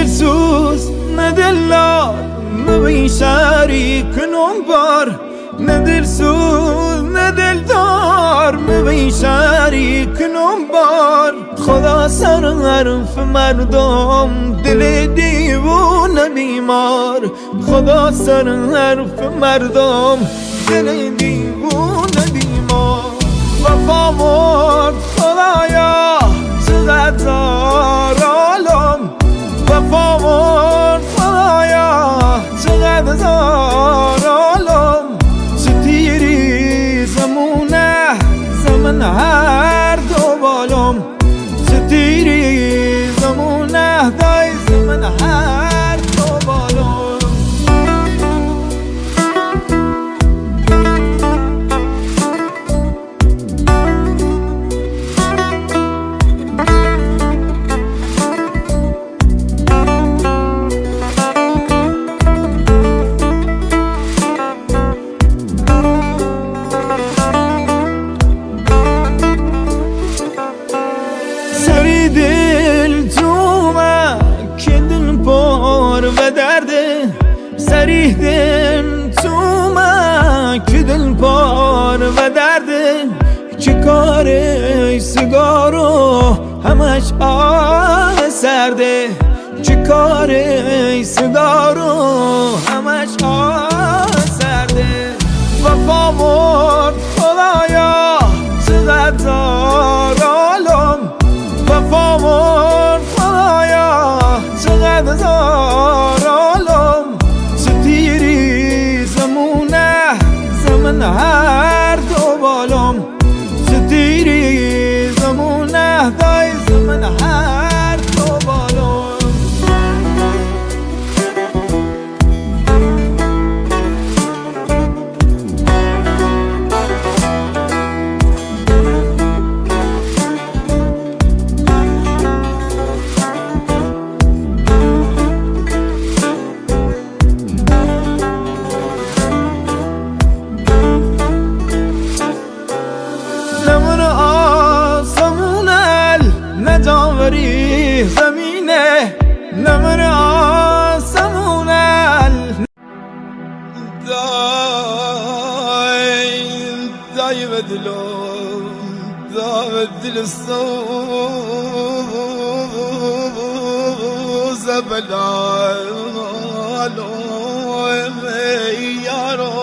دلسوز نه دلدار مبین شریک نمبار نه دلسوز نه دلدار مبین شریک نمبار خدا سر حرف مردم دل دیوونه بیمار خدا سر حرف مردم دل دیوونه بیمار وفا مرد خدایا چقدر زار عالم وفا مرد خدایا چقدر زار عالم ستیری زمونه زمن هر دو بالم ستیری زمونه دای زمن هر دو بالم سریح دل تو من که دل پار و درده که کار سیگارو همش آه سرده که کار سیگارو همش آه سرده وفا مرد خدایا چقدر زار عالم وفا مرد خدایا چقدر زار عالم ستیری زمونه زمن هر دو بالم ستیری زمونه دای زمن هر دو بالم جانوری زمینه نمر آسمون دای به دلم دای دل سوز بلالو یارو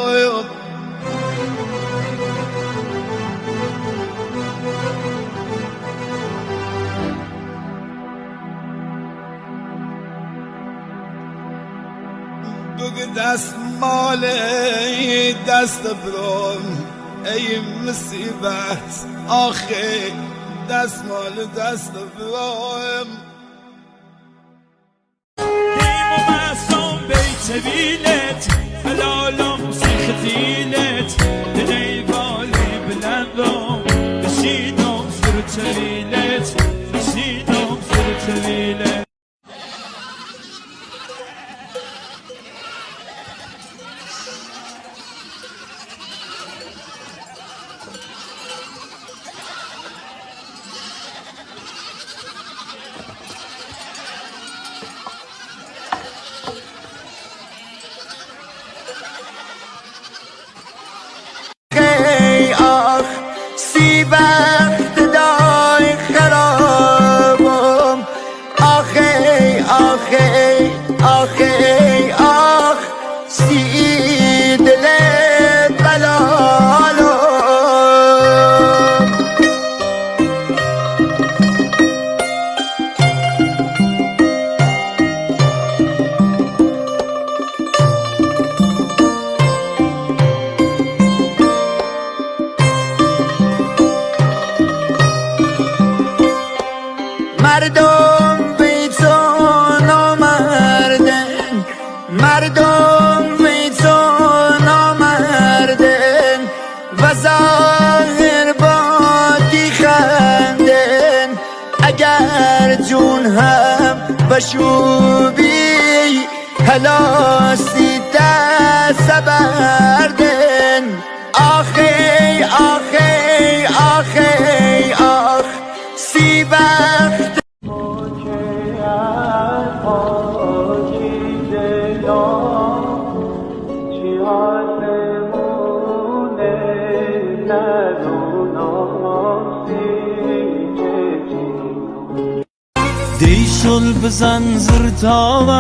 بگو دست مال دست برم ای مصیبت آخه دست مال دست برم دیم و مستم بیت ویلت حلالم سیخ دیلت دلی بالی بلندم بشینم سر طویلت بشینم سر طویلت بخت دای خرابم آخی آخی آخی آخ سی دل بلالم مردم بی تو نامردن مردم بی تو نامردن و ظاهر باطی خندن اگر جون هم بشوبی هلاسی دست بردن آخی آخی آخی آخ سی بخت دیشل بزن زرتاوم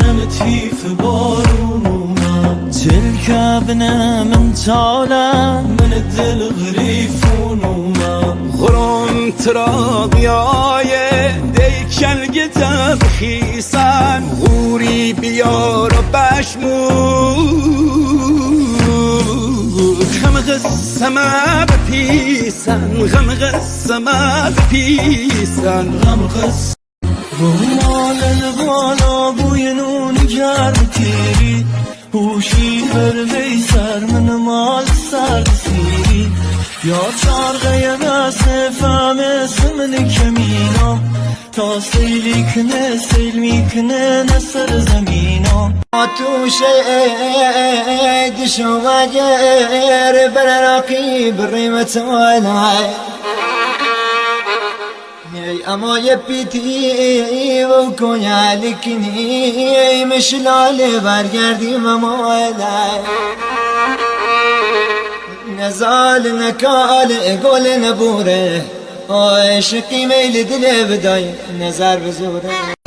نمتیف بارونوما تلك بنا من تالا من الدل غريفونوما غرون تراضياي ديكل قتب خيسان غوري بيار بشمود غمغ السما ببيسان غمغ السما ببيسان غمغ السما مال البالا بوی نون گرم تیری هوشی بر سر من مال سر سیری یا چارغه بس فهم اسمن کمینا تا سیلی کنه سیل میکنه نسر زمینا توشه دشو مجر بر راقیب ریمت والای اما یپیتی و کنیالکنی مشلاله برگردیم مالای نزال نکال گل نبوره عاشقی میل دل بدای نظر بزوره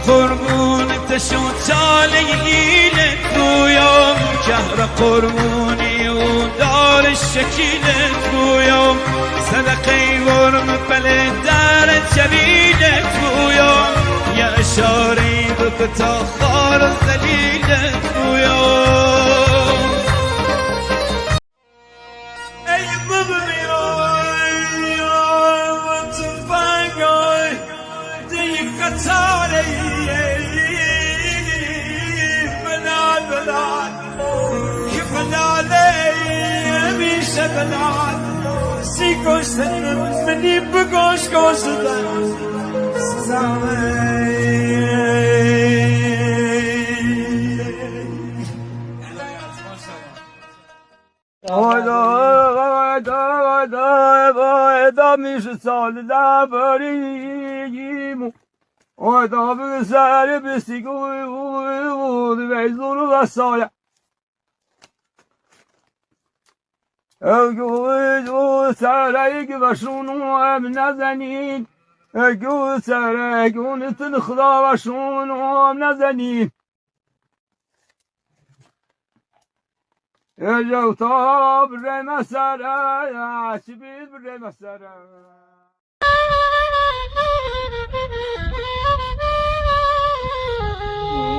قربون تشو تاليلك ويوم كهر قربوني ودار الشكيلك ويوم صدقي ورم بلدار جميلك ويوم يا شاري بك تخار ذليلك ويوم اي ببري يا وتفاقي ديك قطاري بلاد سی کشتن منی بگوش کشتن آیدا میشه سال دبریم آیدا به سر بسیگوی بود ویزون و سایه اگو سرک بشونو هم نزنین اگو سرک اونتن خدا بشونو هم نزنین اجو تا بره مسره چی بید بره مسره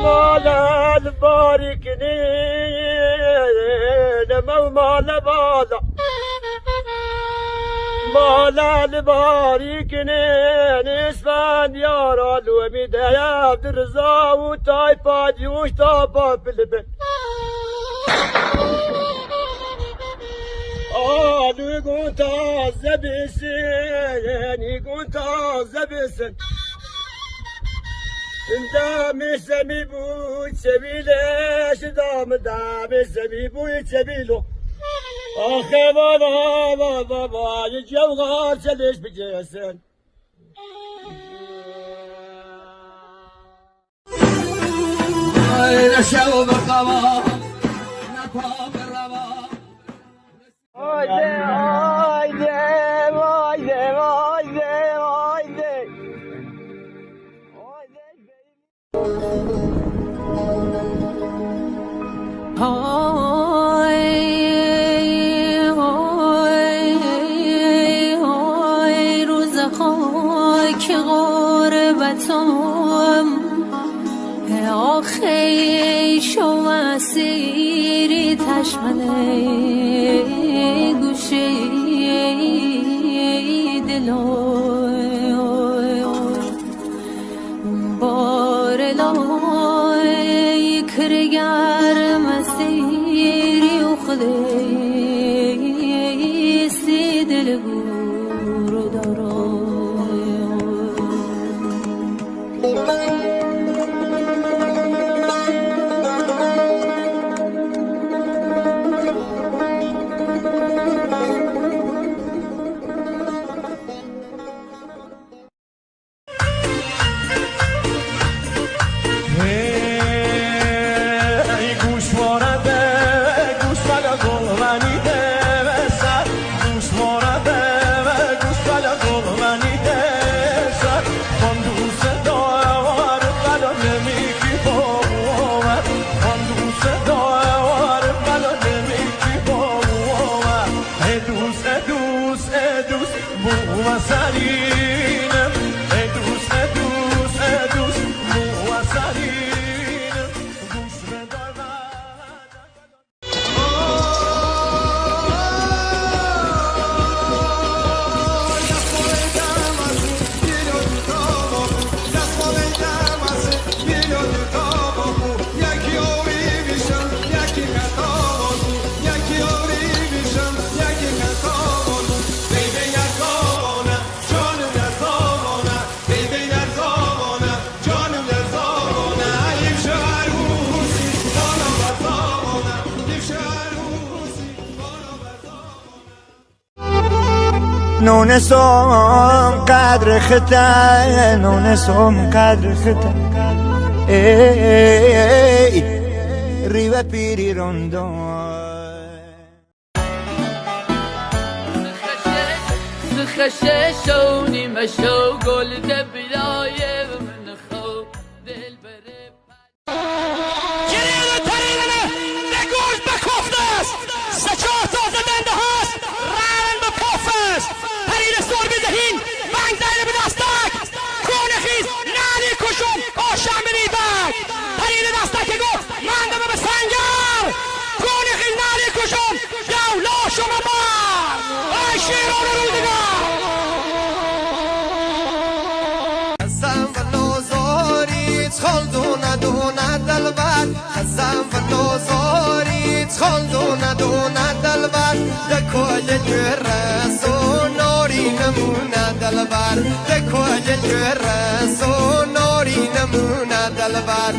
مالا باریک نمو مالا بالا مالا باریک نسفان یارا لومی ده عبدالرزا و تای پادیوش تا با بلبن آلو گون تازه بسن گون تازه بسن دام سمی بود سبیلش دام سمی بود سبیلو آخه بابا یه جوغار چلش بجسن نشو بقوا نپا بروا آیده آیده آیده آیده آیده های روز خاک غربتم آخی شو اسیری تشمنه گوشه دلای بارلای کرگر مسیری و خودی سی دلگور دارای موثرینم ای دوست دوست دوست موثرینم گوش بدار نون سوم قدر خطا نون سوم قدر خطا ای ریوه پیری روندو خشه شونی مشو گل دبیای من خو دل بره گریه ترینه نگوش به کفت است سچاه تازه دنده هست رن به پف است پریر سر بدهین بنگ دایره به دستک کون خیز نانی کشم آشم بریدک پریر دستک گفت من دمه به سنگر کون خیز نانی کشم دولا شما بار ای شیران رودگار خزم و نازاریت خالدونه دونه دلبر دکای جرس و ناری نمونه دلبر دکای جرس و ناری نمونه دلبر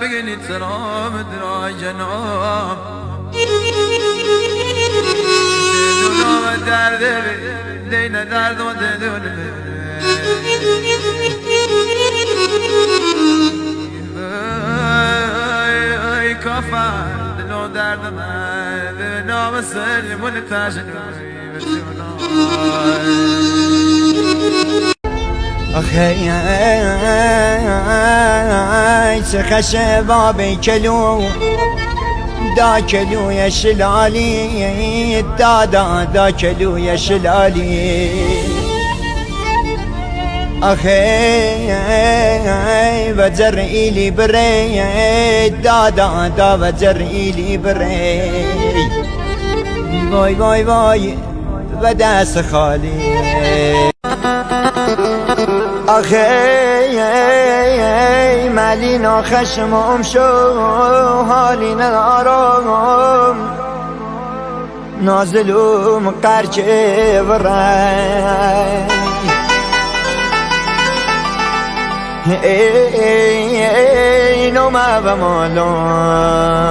بگنی سلام درای جناب درد دین درد و دل ای کافر دل درد من به نام سلیمون تشنوی آخه چه خشه بابی کلو دا کلوی شلالی دا کلوی شلالی آخه وزر ایلی بره دا وزر ایلی بره وای وای وای و دست خالی آخه ملینا خشمم شو حالی ندارم نازلوم قرچه ورن ای نومه و مالم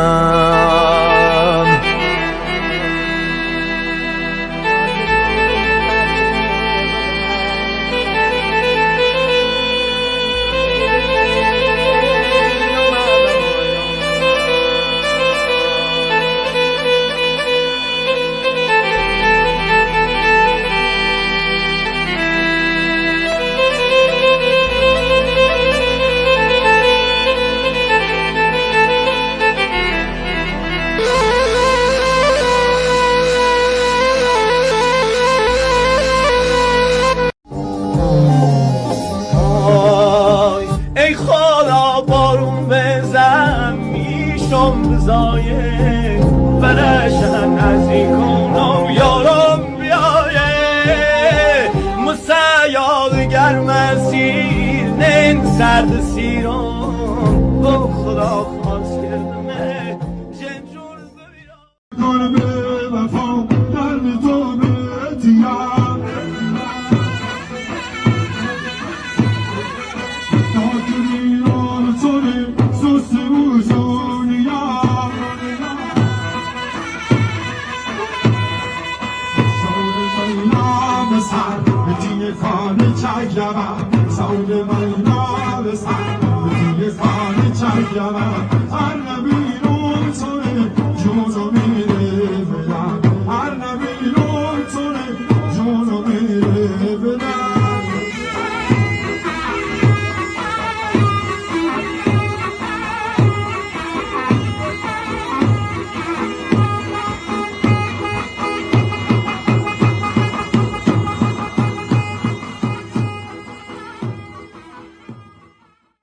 بزایه برشن از این کنم یارم بیایه مسیاد گرم اسیر نین سرد سیران با خدا خواست کردمه جنجور ببیرم درب وفا درد تو بتیم داکرین آرسونه سوسی بوشونیم سول مینا بسر بتیه خانه چک روم سول مینا بسر بتیه خانه چک روم